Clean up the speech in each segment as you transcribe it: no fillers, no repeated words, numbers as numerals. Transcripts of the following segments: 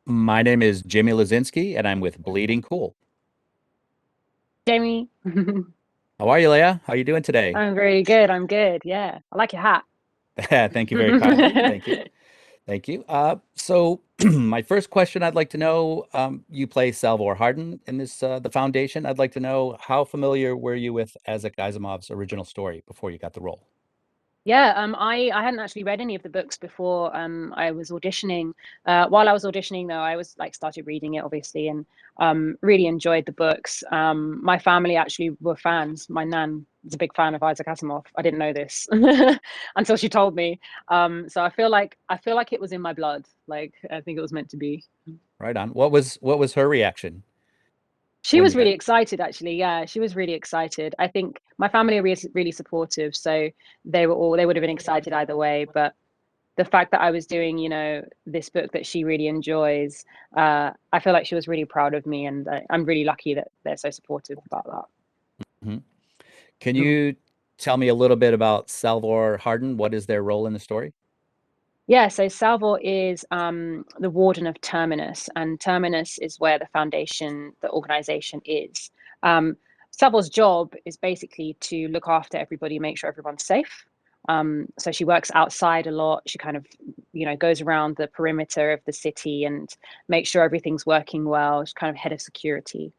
My name is Jimmy Leszczynski, and I'm with Bleeding Cool. Jamie. How are you, Leah? How are you doing today? I'm very good. I'm good. Yeah. I like your hat. Thank you very kindly. Thank you. Thank you. So my first question, I'd like to know, you play Salvor Hardin in this the Foundation. I'd like to know how familiar were you with Isaac Asimov's original story before you got the role? Yeah, I hadn't actually read any of the books before I was auditioning. While I was auditioning though, I was like started reading it obviously and really enjoyed the books. My family actually were fans. My nan is a big fan of Isaac Asimov. I didn't know this until she told me. So I feel like it was in my blood. Like I think it was meant to be. Right on. What was her reaction She when was you got? really excited, actually. Yeah, she was really excited. I think my family are really supportive, so they would have been excited either way. But the fact that I was doing, this book that she really enjoys, I feel like she was really proud of me, and I'm really lucky that they're so supportive about that. Mhm. Can Mm. you tell me a little bit about Salvor Hardin? What is their role in the story? Yeah, so Salvo is the Warden of Terminus, and Terminus is where the foundation, the organization is. Um, Salvo's job is basically to look after everybody, make sure everyone's safe. So she works outside a lot. She kind of, goes around the perimeter of the city and makes sure everything's working well. She's kind of head of security.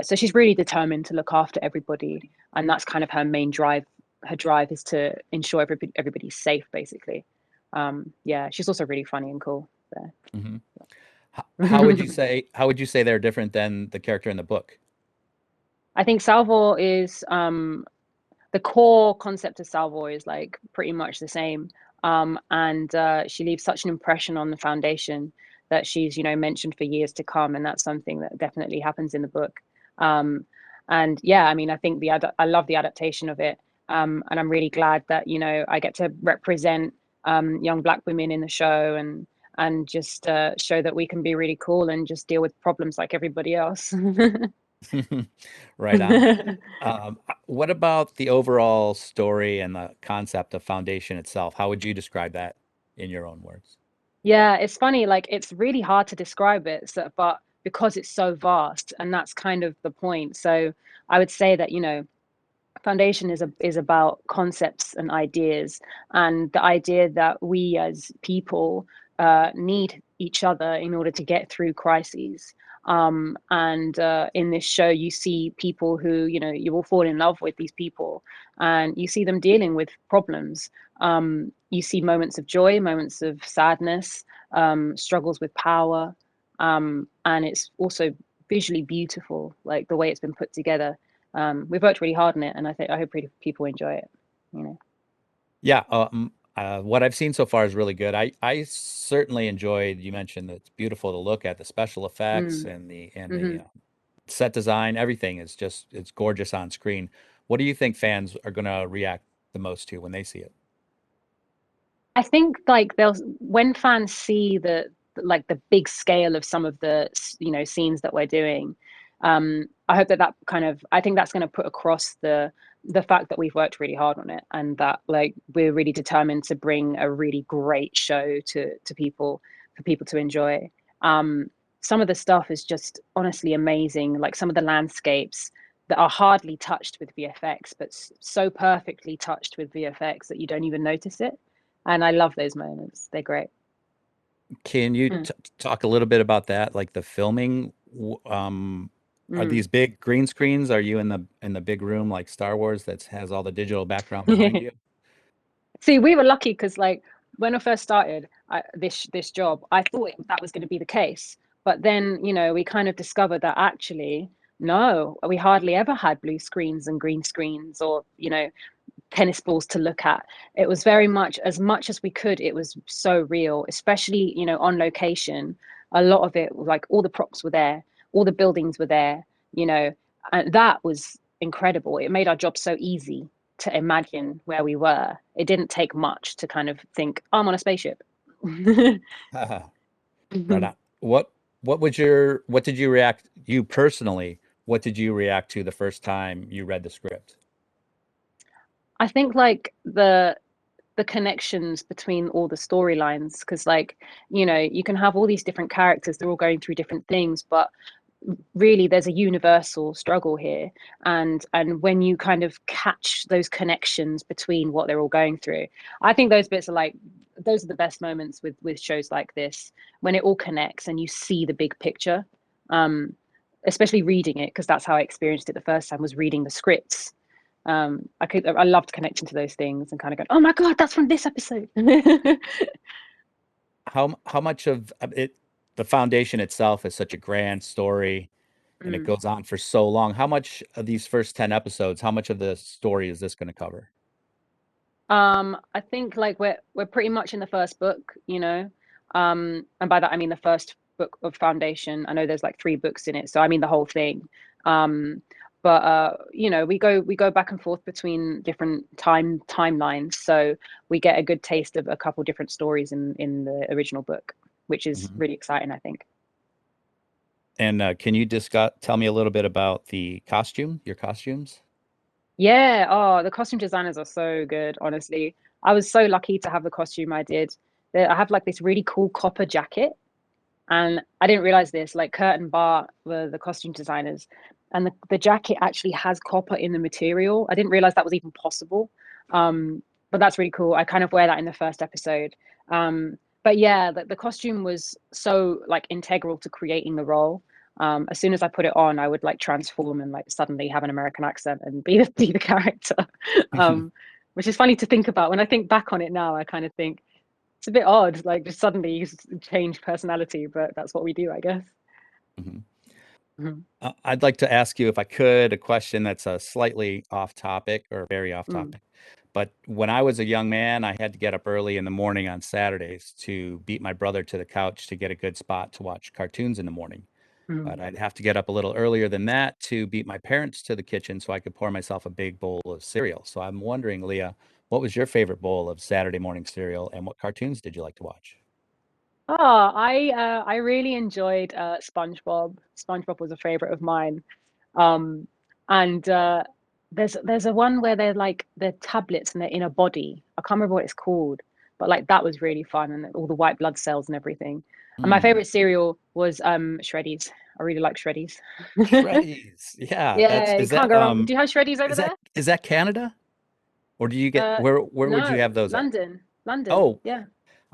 So she's really determined to look after everybody, and that's kind of her main drive. Her drive is to ensure everybody's safe, basically. Yeah, she's also really funny and cool. So. Hmm. How would you say they're different than the character in the book? I think Salvor is the core concept of Salvor is like pretty much the same. And she leaves such an impression on the foundation that she's, mentioned for years to come, and that's something that definitely happens in the book. Um, and yeah, I mean, I think I love the adaptation of it. And I'm really glad that, I get to represent young Black women in the show and just show that we can be really cool and just deal with problems like everybody else. Right on. What about the overall story and the concept of Foundation itself? How would you describe that in your own words? Yeah, it's funny, like it's really hard to describe it, but because it's so vast, and that's kind of the point. So I would say that, foundation is about concepts and ideas, and the idea that we as people need each other in order to get through crises. And in this show, you see people who, you will fall in love with these people, and you see them dealing with problems. You see moments of joy, moments of sadness, struggles with power, and it's also visually beautiful, like the way it's been put together. We've worked really hard on it, and I hope people enjoy it. You know. Yeah, what I've seen so far is really good. I certainly enjoyed. You mentioned that it's beautiful to look at, the special effects Mm. and the Hmm. set design. Everything is just it's gorgeous on screen. What do you think fans are going to react the most to when they see it? I think like they'll when fans see the big scale of some of the scenes that we're doing. I hope that kind of I think that's going to put across the fact that we've worked really hard on it, and that like we're really determined to bring a really great show to people for people to enjoy. Um, some of the stuff is just honestly amazing, like some of the landscapes that are hardly touched with VFX, but so perfectly touched with VFX that you don't even notice it. And I love those moments. They're great. Can you Mm. talk a little bit about that, like the filming? Are Mm. these big green screens? Are you in the big room like Star Wars that has all the digital background behind you? See, we were lucky because like when I first started this job, I thought that was going to be the case. But then, we kind of discovered that actually, no, we hardly ever had blue screens and green screens or, tennis balls to look at. It was very much as we could, it was so real, especially, on location. A lot of it, like all the props were there, all the buildings were there, you know, and that was incredible. It made our job so easy to imagine where we were. It didn't take much to kind of think, oh, I'm on a spaceship. Right on. What what did you react you personally, what did you react to the first time you read the script? I think like the connections between all the storylines, because like, you know, you can have all these different characters, they're all going through different things, but really there's a universal struggle here. And when you kind of catch those connections between what they're all going through, I think those bits are like, those are the best moments with shows like this, when it all connects and you see the big picture. Especially reading it, because that's how I experienced it the first time, was reading the scripts. I loved connecting to those things and kind of going, oh my god, that's from this episode. How much of it, the Foundation itself is such a grand story, and it Mm. goes on for so long. How much of these first 10 episodes, how much of the story is this going to cover? I think like we're pretty much in the first book, you know. And by that I mean the first book of Foundation. I know there's like 3 books in it, so I mean the whole thing. But you know, we go back and forth between different timelines, so we get a good taste of a couple different stories in the original book, which is really exciting, I think. And can you tell me a little bit about your costumes? Yeah, oh, the costume designers are so good, honestly. I was so lucky to have the costume I did. I have like this really cool copper jacket, and I didn't realize this. Like Kurt and Bart were the costume designers, and the jacket actually has copper in the material. I didn't realize that was even possible. But that's really cool. I kind of wear that in the first episode. But yeah, the costume was so like integral to creating the role. As soon as I put it on, I would like transform and like suddenly have an American accent and be the character. Which is funny to think about. When I think back on it now, I kind of think it's a bit odd, like just suddenly you change personality, but that's what we do, I guess. Mhm. Mhm. I'd like to ask you, if I could, a question that's slightly off topic, or very off Mm, topic. But when I was a young man, I had to get up early in the morning on Saturdays to beat my brother to the couch to get a good spot to watch cartoons in the morning. mm. But I'd have to get up a little earlier than that to beat my parents to the kitchen so I could pour myself a big bowl of cereal. So I'm wondering, Leah, what was your favorite bowl of Saturday morning cereal, and what cartoons did you like to watch? Oh, I really enjoyed SpongeBob. SpongeBob was a favorite of mine. Um, and there's a one where they're tablets and they're in a body. I can't remember what it's called, but like that was really fun, and all the white blood cells and everything. And my Mm, favorite cereal was Shreddies. I really like Shreddies. Shreddies. Yeah, Yeah, you can't go wrong. Do you have Shreddies over is there? that Canada? Or do you get Uh, where would you no, have those at? London, London. Oh, Yeah.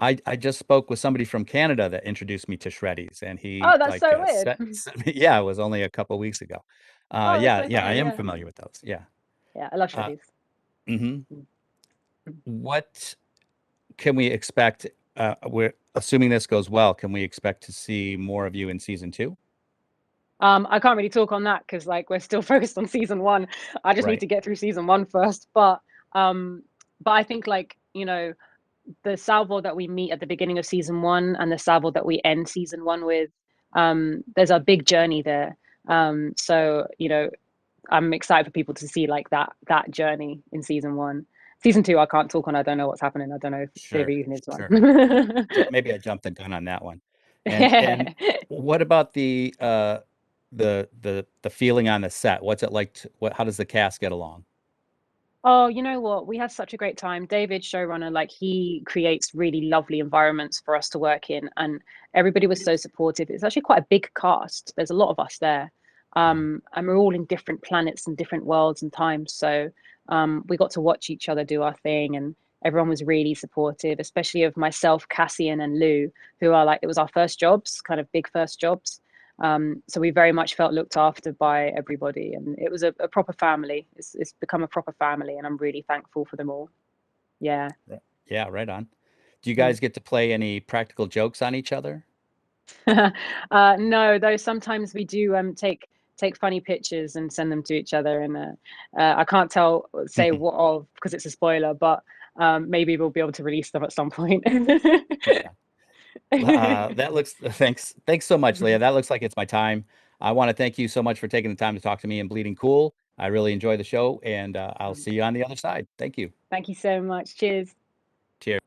I just spoke with somebody from Canada that introduced me to Shreddies, and he Oh, that's like so weird. sent me, yeah, it was only a couple weeks ago. Oh, that's Yeah, so yeah, I funny. am Yeah. familiar with those. Yeah. Yeah, I love Uh, Shreddies. hmm Mm, mm. What can we expect? We're assuming this goes well. Can we expect to see more of you in season 2? I can't really talk on that because like we're still focused on season 1. I just need Right. to get through season 1 first. Um, but I think like, you know, the Salvo that we meet at the beginning of season 1 and the Salvo that we end season 1 with, there's a big journey there. So, you know, I'm excited for people to see like that journey in season 1. Season 2, I can't talk on. I don't know what's happening. I don't know if the Sure. reason is one. Sure. Maybe I jumped the gun on that one. And what about the feeling on the set? What's it like how does the cast get along? Oh, you know what? We had such a great time. David, showrunner, like he creates really lovely environments for us to work in, and everybody was so supportive. It's actually quite a big cast. There's a lot of us there, Mhm. and we're all in different planets and different worlds and times. So we got to watch each other do our thing, and everyone was really supportive, especially of myself, Cassian, and Lou, who are like it was our first jobs, kind of big first jobs. So we very much felt looked after by everybody, and it was a proper family. It's become a proper family, and I'm really thankful for them all. Yeah. Yeah, right on. Do you Mm. guys get to play any practical jokes on each other? No, though sometimes we do take funny pictures and send them to each other, and I can't say what of because it's a spoiler, but maybe we'll be able to release them at some point. Yeah. That looks thanks so much, Leah. That looks like it's my time. I want to thank you so much for taking the time to talk to me and Bleeding Cool. I really enjoy the show, and I'll see you on the other side. Thank you. Thank you so much. Cheers. Cheers.